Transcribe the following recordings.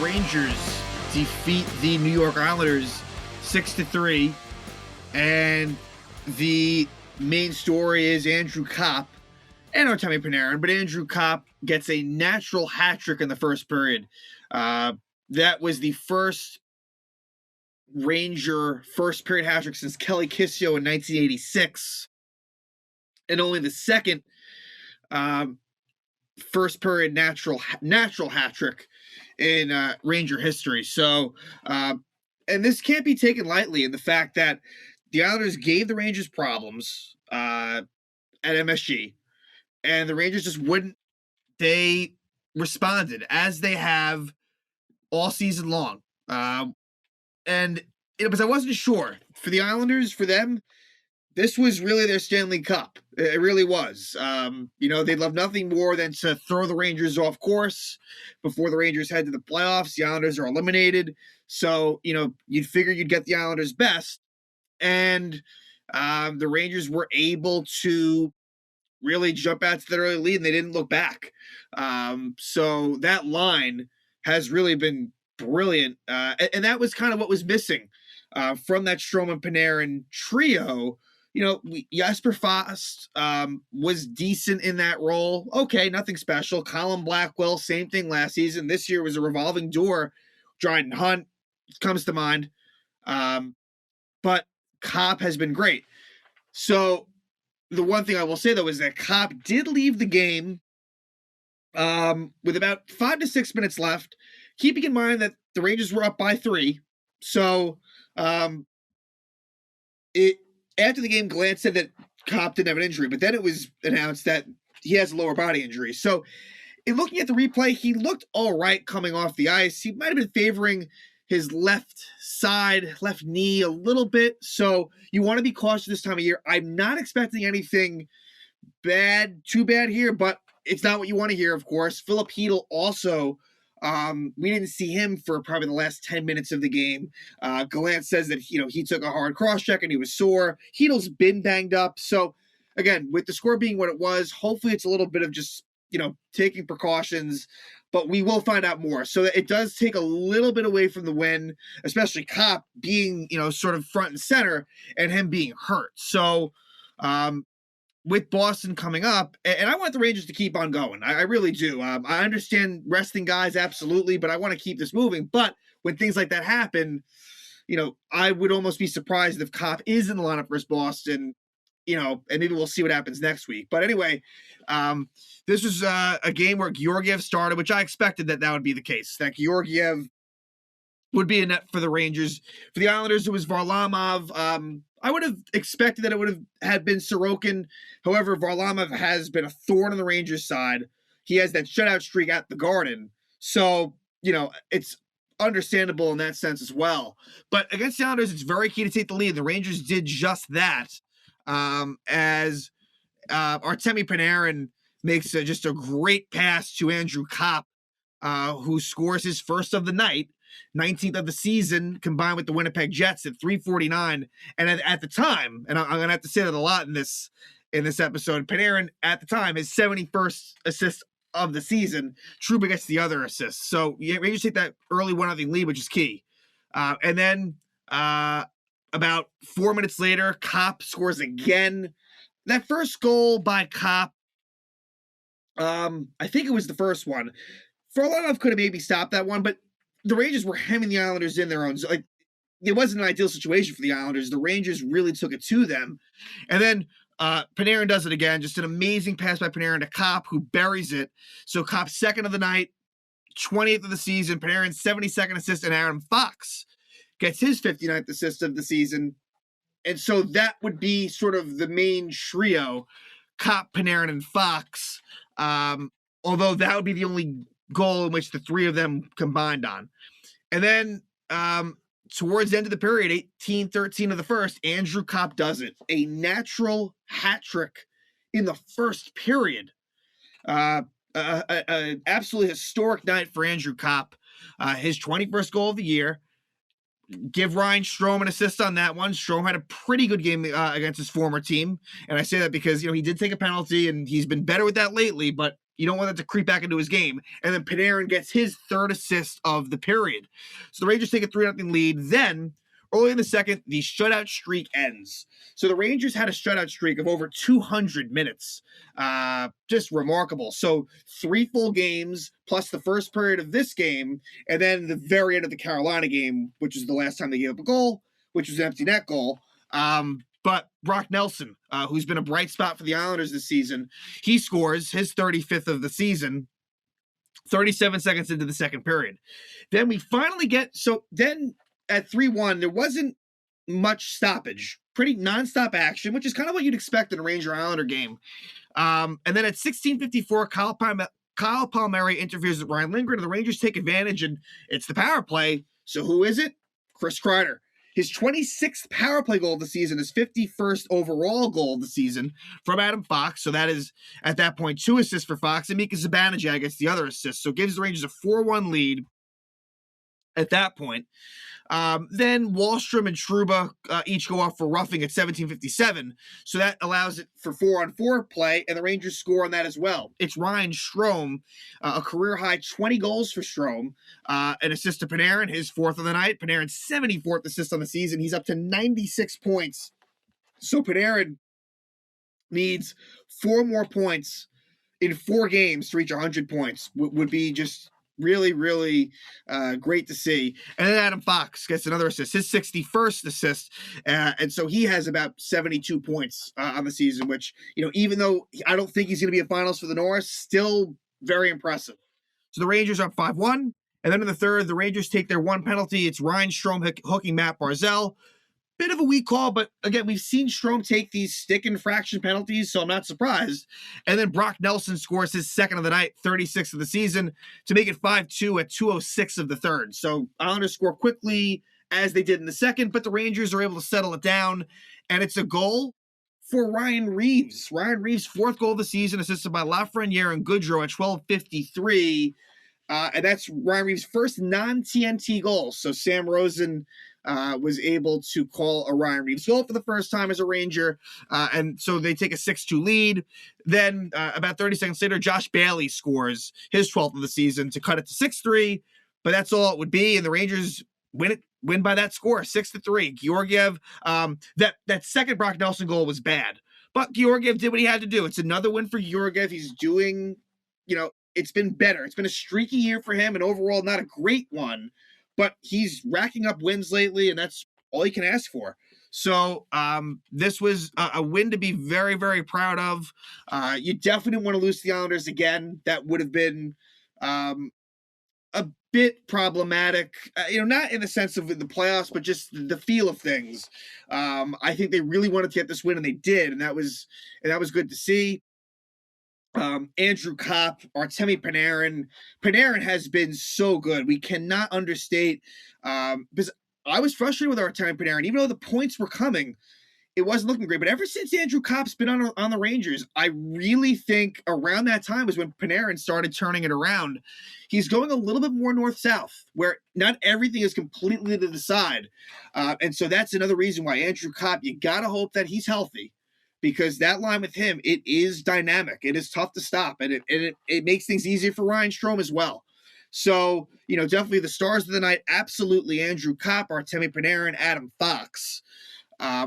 Rangers defeat the New York Islanders 6-3, and the main story is Andrew Copp and Artemi Panarin, but Andrew Copp gets a natural hat trick in the first period. That was the first Ranger first period hat trick since Kelly Kissio in 1986, and only the second first period natural hat trick in Ranger history. So, and this can't be taken lightly in the fact that the Islanders gave the Rangers problems at MSG, and the Rangers just wouldn't. They responded as they have all season long. And because I wasn't sure for the Islanders, for them, this was really their Stanley Cup. It really was. They'd love nothing more than to throw the Rangers off course before the Rangers head to the playoffs. The Islanders are eliminated. So, you'd figure you'd get the Islanders' best. And the Rangers were able to really jump out to the early lead, and they didn't look back. So that line has really been brilliant. And that was kind of what was missing from that Strome and Panarin trio. Jesper Fast was decent in that role. Okay, nothing special. Colin Blackwell, same thing last season. This year was a revolving door. Dryden Hunt comes to mind. But Copp has been great. So the one thing I will say, though, is that Copp did leave the game with about 5 to 6 minutes left, keeping in mind that the Rangers were up by 3. So after the game, Glant said that Copp didn't have an injury, but then it was announced that he has a lower body injury. So in looking at the replay, he looked all right coming off the ice. He might have been favoring his left knee a little bit. So you want to be cautious this time of year. I'm not expecting anything too bad here, but it's not what you want to hear, of course. Philip Hedl also, we didn't see him for probably the last 10 minutes of the game. Gallant says that, he took a hard cross-check and he was sore. Hedl's been banged up. So, again, with the score being what it was, hopefully it's a little bit of just, taking precautions, but we will find out more. So it does take a little bit away from the win, especially Copp being, sort of front and center and him being hurt. So, with Boston coming up, and I want the Rangers to keep on going. I really do. I understand resting guys, absolutely, but I want to keep this moving. But when things like that happen, I would almost be surprised if Copp is in the lineup versus Boston, and maybe we'll see what happens next week. But anyway, this was a game where Georgiev started, which I expected that would be the case, that Georgiev would be a net for the Rangers. For the Islanders, it was Varlamov. I would have expected that it would have been Sorokin. However, Varlamov has been a thorn on the Rangers' side. He has that shutout streak at the Garden. So, it's understandable in that sense as well. But against the Islanders, it's very key to take the lead. The Rangers did just that as Artemi Panarin makes just a great pass to Andrew Copp, who scores his first of the night, 19th of the season, combined with the Winnipeg Jets at 3:49. And at the time, and I'm going to have to say that a lot in this episode, Panarin at the time, his 71st assist of the season. Trouba gets the other assist. So Rangers take that early 1-0 lead, which is key. And then about 4 minutes later, Copp scores again. That first goal by Copp, I think it was the first one. Varlamov could have maybe stopped that one, but the Rangers were hemming the Islanders in their own. Like, it wasn't an ideal situation for the Islanders. The Rangers really took it to them. And then Panarin does it again. Just an amazing pass by Panarin to Copp, who buries it. So Copp's second of the night, 20th of the season. Panarin's 72nd assist, and Aaron Fox gets his 59th assist of the season. And so that would be sort of the main trio, Copp, Panarin, and Fox. Although that would be the only goal in which the three of them combined on. And then towards the end of the period, 18-13 of the first, Andrew Copp does it. A natural hat trick in the first period. An absolutely historic night for Andrew Copp. His 21st goal of the year. Give Ryan Strome an assist on that one. Strome had a pretty good game against his former team. And I say that because, he did take a penalty and he's been better with that lately, but You don't want that to creep back into his game. And then Panarin gets his third assist of the period. So the Rangers take a 3-0 lead. Then, early in the second, the shutout streak ends. So the Rangers had a shutout streak of over 200 minutes. Just remarkable. So 3 full games, plus the first period of this game, and then the very end of the Carolina game, which is the last time they gave up a goal, which was an empty net goal. But Brock Nelson, who's been a bright spot for the Islanders this season, he scores his 35th of the season, 37 seconds into the second period. Then we finally get, so then at 3-1, there wasn't much stoppage. Pretty nonstop action, which is kind of what you'd expect in a Ranger-Islander game. And then at 16:54, Kyle Palmieri interferes with Ryan Lindgren, and the Rangers take advantage, and it's the power play. So who is it? Chris Kreider. His 26th power play goal of the season, his 51st overall goal of the season from Adam Fox. So that is, at that point, 2 assists for Fox, and Mika Zibanejad gets the other assist. So it gives the Rangers a 4-1 lead at that point. Then Wahlstrom and Trouba each go off for roughing at 17:57. So that allows it for 4-on-4 play, and the Rangers score on that as well. It's Ryan Strome, a career-high 20 goals for Strome, an assist to Panarin, his 4th of the night. Panarin's 74th assist on the season. He's up to 96 points. So Panarin needs 4 more points in 4 games to reach 100 points. Would be just really, really great to see. And then Adam Fox gets another assist, his 61st assist. And so he has about 72 points on the season, which, even though I don't think he's going to be a finals for the Norris, still very impressive. So the Rangers are up 5-1. And then in the third, the Rangers take their 1 penalty. It's Ryan Strome hooking Matt Barzal. Bit of a weak call, but again, we've seen Strome take these stick infraction penalties, so I'm not surprised. And then Brock Nelson scores his 2nd of the night, 36th of the season, to make it 5-2 at 2:06 of the third. So Islanders score quickly, as they did in the second, but the Rangers are able to settle it down, and it's a goal for Ryan Reaves. Ryan Reaves' 4th goal of the season, assisted by Lafreniere and Goodrow at 12:53. And that's Ryan Reaves' first non-TNT goal. So Sam Rosen was able to call a Ryan Reaves goal for the first time as a Ranger. And so they take a 6-2 lead. Then about 30 seconds later, Josh Bailey scores his 12th of the season to cut it to 6-3. But that's all it would be. And the Rangers win by that score, 6-3. Georgiev, that second Brock Nelson goal was bad. But Georgiev did what he had to do. It's another win for Georgiev. He's doing, it's been better. It's been a streaky year for him, and overall not a great one, but he's racking up wins lately, and that's all you can ask for. So this was a win to be very, very proud of. You definitely didn't want to lose to the Islanders again. That would have been a bit problematic, not in the sense of the playoffs, but just the feel of things. I think they really wanted to get this win, and they did, and that was good to see. Andrew Copp, Artemi Panarin. Panarin has been so good. We cannot understate, because I was frustrated with Artemi Panarin, even though the points were coming. It wasn't looking great. But ever since Andrew Copp's been on the Rangers, I really think around that time was when Panarin started turning it around. He's going a little bit more north-south, where not everything is completely to the side. And so that's another reason why Andrew Copp, you got to hope that he's healthy. Because that line with him, it is dynamic. It is tough to stop, and it makes things easier for Ryan Strome as well. So, definitely the stars of the night, absolutely Andrew Copp, Artemi Panarin, Adam Fox,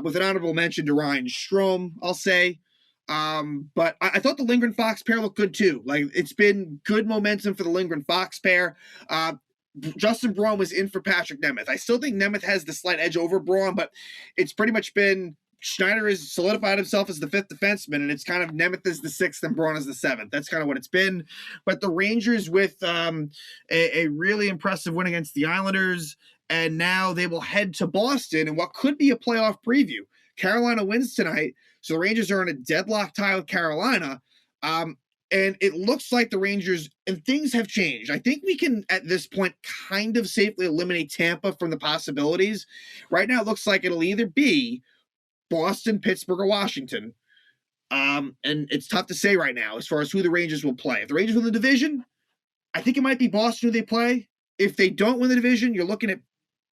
with an honorable mention to Ryan Strome, I'll say. But I thought the Lindgren-Fox pair looked good too. Like, it's been good momentum for the Lindgren-Fox pair. Justin Braun was in for Patrick Nemeth. I still think Nemeth has the slight edge over Braun, but it's pretty much been Schneider has solidified himself as the 5th defenseman, and it's kind of Nemeth as the 6th and Braun as the 7th. That's kind of what it's been. But the Rangers with a really impressive win against the Islanders, and now they will head to Boston in what could be a playoff preview. Carolina wins tonight, so the Rangers are in a deadlock tie with Carolina. And it looks like the Rangers, and things have changed. I think we can, at this point, kind of safely eliminate Tampa from the possibilities. Right now, it looks like it'll either be Boston, Pittsburgh, or Washington. And it's tough to say right now as far as who the Rangers will play. If the Rangers win the division, I think it might be Boston who they play. If they don't win the division, you're looking at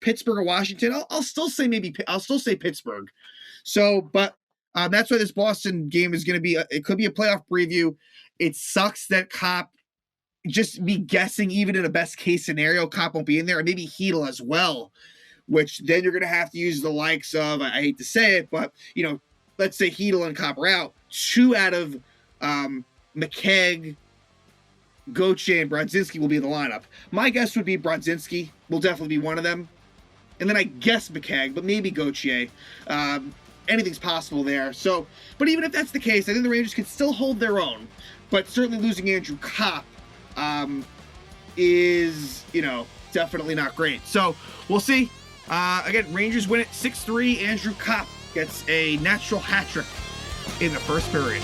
Pittsburgh or Washington. I'll still say Pittsburgh. So, but That's why this Boston game is going to be, it could be a playoff preview. It sucks that Copp, just me guessing, even in a best case scenario, Copp won't be in there, and maybe Hedl as well, which then you're going to have to use the likes of, I hate to say it, but, let's say Hedl and Copp are out. 2 out of McKegg, Gauthier, and Brodzinski will be in the lineup. My guess would be Brodzinski will definitely be one of them. And then I guess McKegg, but maybe Gauthier. Anything's possible there. So, but even if that's the case, I think the Rangers can still hold their own. But certainly losing Andrew Copp is, definitely not great. So we'll see. Again, Rangers win it 6-3. Andrew Copp gets a natural hat trick in the first period.